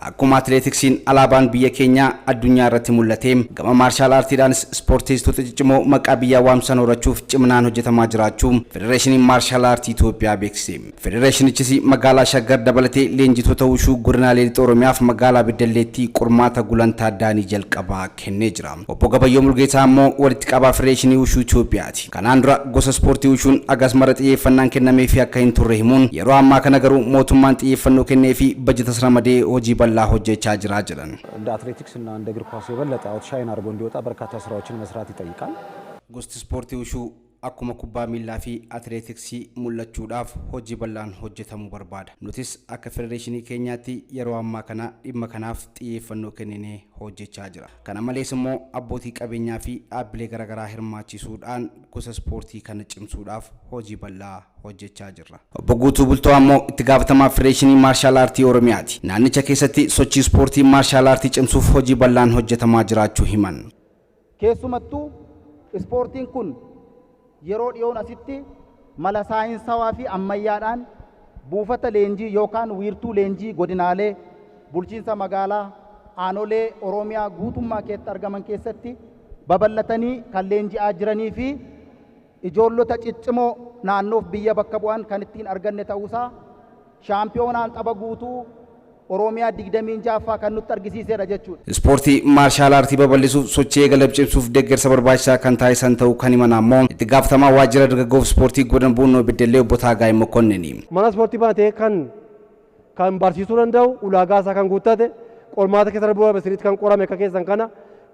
Akkuma atileetiksiin alaabaan biyya keenya addunyaa irratti mul'ate gama maarshaal aartiidhaanis ispoortistoota ciccimoo maqaa biyyaa waamsan horachuuf ciminaan hojjetamaa jiraachuu Federeeshiniin Maarshaal Aartii Itoophiyaa beeksise. Federeeshinichis magaalaa Shaggar dabalatee leenjitoota wushuu godinaalee lixa Oromiyaaf magaalaa Beddelleetti qormaata gulantaa addaanii jalqabaa kennee jira. Obbo Gabayyoo Mulgeetaa immoo walitti qabaa Federeeshinii Wushuu Itoophiyaati. Kanaan dura gosa ispoortii wushuun agas mara xiyyeeffannaan kennameefii akka hin turre himuun yeroo ammaa kana garuu mootummaan xiyyeeffannoo kenneefii bajetas ramadee hojii bal'aa hojjechaa jira jedhan. እንደ አትሌቲክስ እና እንደ እግር ኳስ የበለጠ አውትሻይን አድርጎ እንዲወጣ በርካታ ስራዎችን መስራት ይጠይቃል። ጎስት ስፖርት ውሹ akkuma kubbaa miilaa fi atileetiksii mul'achuudhaaf hojii bal'aan hojjetamuu barbaada. Nutis akka federeeshinii keenyaatti yeroo ammaa kana dhimma kanaaf xiyyeeffannoo kenninee hojjechaa jira. Kana malees immoo abbootii qabeenyaa fi dhaabbilee garaagaraa hirmaachisuudhaan gosa ispoortii kana cimsuudhaaf hojii bal'aa hojjechaa jirra. Obbo Guutuu Bultoo ammoo itti gaafatamaa Federeeshinii Maarshaal Aartii Oromiyaati. Naannicha keessatti sochii ispoortii maarshaal aartii cimsuuf hojii bal'aan hojjetamaa jiraachuu himan. Keessumattuu ispoortiin kun yeroo dhiyoon asitti mala saayinsawaa fi ammayyaadhaan buufata leenjii yookaan wiirtuu leenjii godinaalee bulchiinsa magaalaa aanolee Oromiyaa guutummaa keessatti argaman keessatti babal'atanii kan leenji'aa jiranii fi ijoollota ciccimoo naannoof biyya bakka bu'an kan ittiin arganne ta'uusaa shaampiyoonaan tapha guutuu Oromiyaa 26ffaa kan nutti argisiisedha jechuudha. Ispoortii maarshaal aartii babal'isuuf sochii eegalab cimsuuf deeggarsa barbaachisaa kan taasisan ta'uu kan himan ammoo itti gaafatamaa waajjira dargaggoof ispoortii godina Buunoo Beddellee Obbo Taagaay Mokonnin. Mana ispoortii baatee kan barsiisuu danda'u ulaagaa isaa kan guuttate qormaata keessa darbuu basiriitti kan qorame akka keessan kana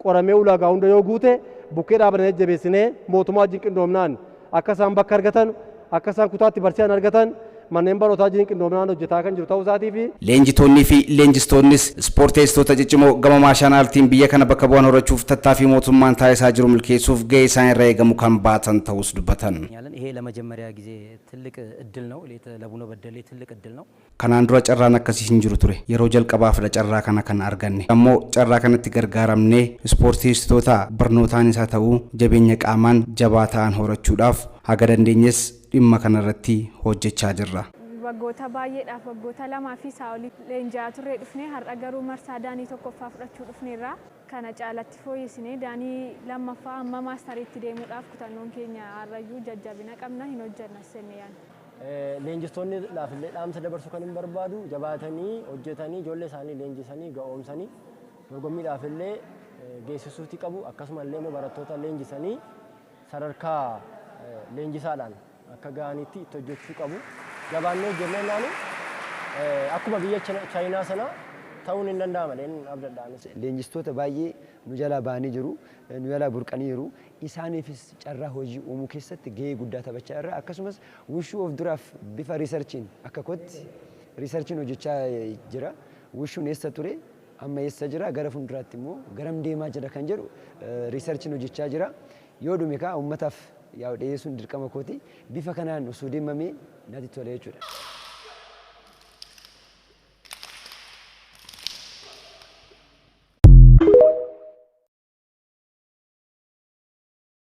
qoramee ulaagaa hunda yoo guute bukkee dhaabanii jajjabeessinee mootummaa wajjin qindoomnaan akka isaan bakka argatan akka isaan kutaatti barsiisan argatan manneen barnootaa wajjin qindoomnaan hojjetaa kan jiru ta'uu isaatii fi leenjitoonnii fi leenjistoonnis ispoorteessitoota ciccimoo gama maarshaal aartiin biyya kana bakka bu'an horachuuf tattaaffii mootummaan taasisaa jiru milkeessuuf gahee isaan irraa eegamu kan baatan ta'us dubbatan. ይሄ ለመጀመሪያ ጊዜ ትልቅ እድል ነው ለቡኖ በደሌ ትልቅ እድል ነው። Kanaan dura carraan akkasii hin jiru ture. Yeroo jalqabaaf carraa kana kan arganne. Ammoo carraa kanatti gargaaramnee ispoorteessitoota barnootaan isaa ta'uu jabeenya qaamaan jabaa ta'an horachuudhaaf haga dandeenyes dhimma kanarratti hojjechaa jirra. Waggoota baay'eedhaaf waggoota lamaa fi isaa olii leenji'aa turre dhufnee har'a garuu marsaa daanii tokkoffaa fudhachuu dhufneerra. Kana caalatti fooyyessinee daanii lammaffaa amma maastariitti deemuudhaaf kutannoon keenya har'ayyuu jajjabina qabna hin hojjenna senne yaana. Leenjistoonni laafillee dhaamsa dabarsuu kan hin barbaadu jabaatanii hojjetanii ijoollee isaanii leenjisanii ga'oomsanii dorgommiidhaafillee geessisuutti qabu akkasumallee immoo barattoota leenjisanii sadarkaa leenjisaadhaan akka ga'anitti itti hojjechuu qabu. Jabaannee hojjennaani akkuma biyya Chaayinaa sana ta'uun hin danda'ama abdadhaanis. Leenjistoota baay'ee nu jalaa ba'anii jiru, nu jalaa burqanii jiru. Isaaniifis carraa hojii uumuu keessatti gahee guddaa taphachaa irra akkasumas wushuu of duraaf bifa riisarchiin akka kootti riisarchiin hojjechaa jira. Wushuun eessa ture amma eessa jira gara fuulduraatti immoo garam deemaa jira kan jedhu riisarchiin hojjechaa jira. Yoo dhume kaa uummataaf dhiyeessuun dirqama kooti bifa kanaan osoo deemamee natti tola jechuudha.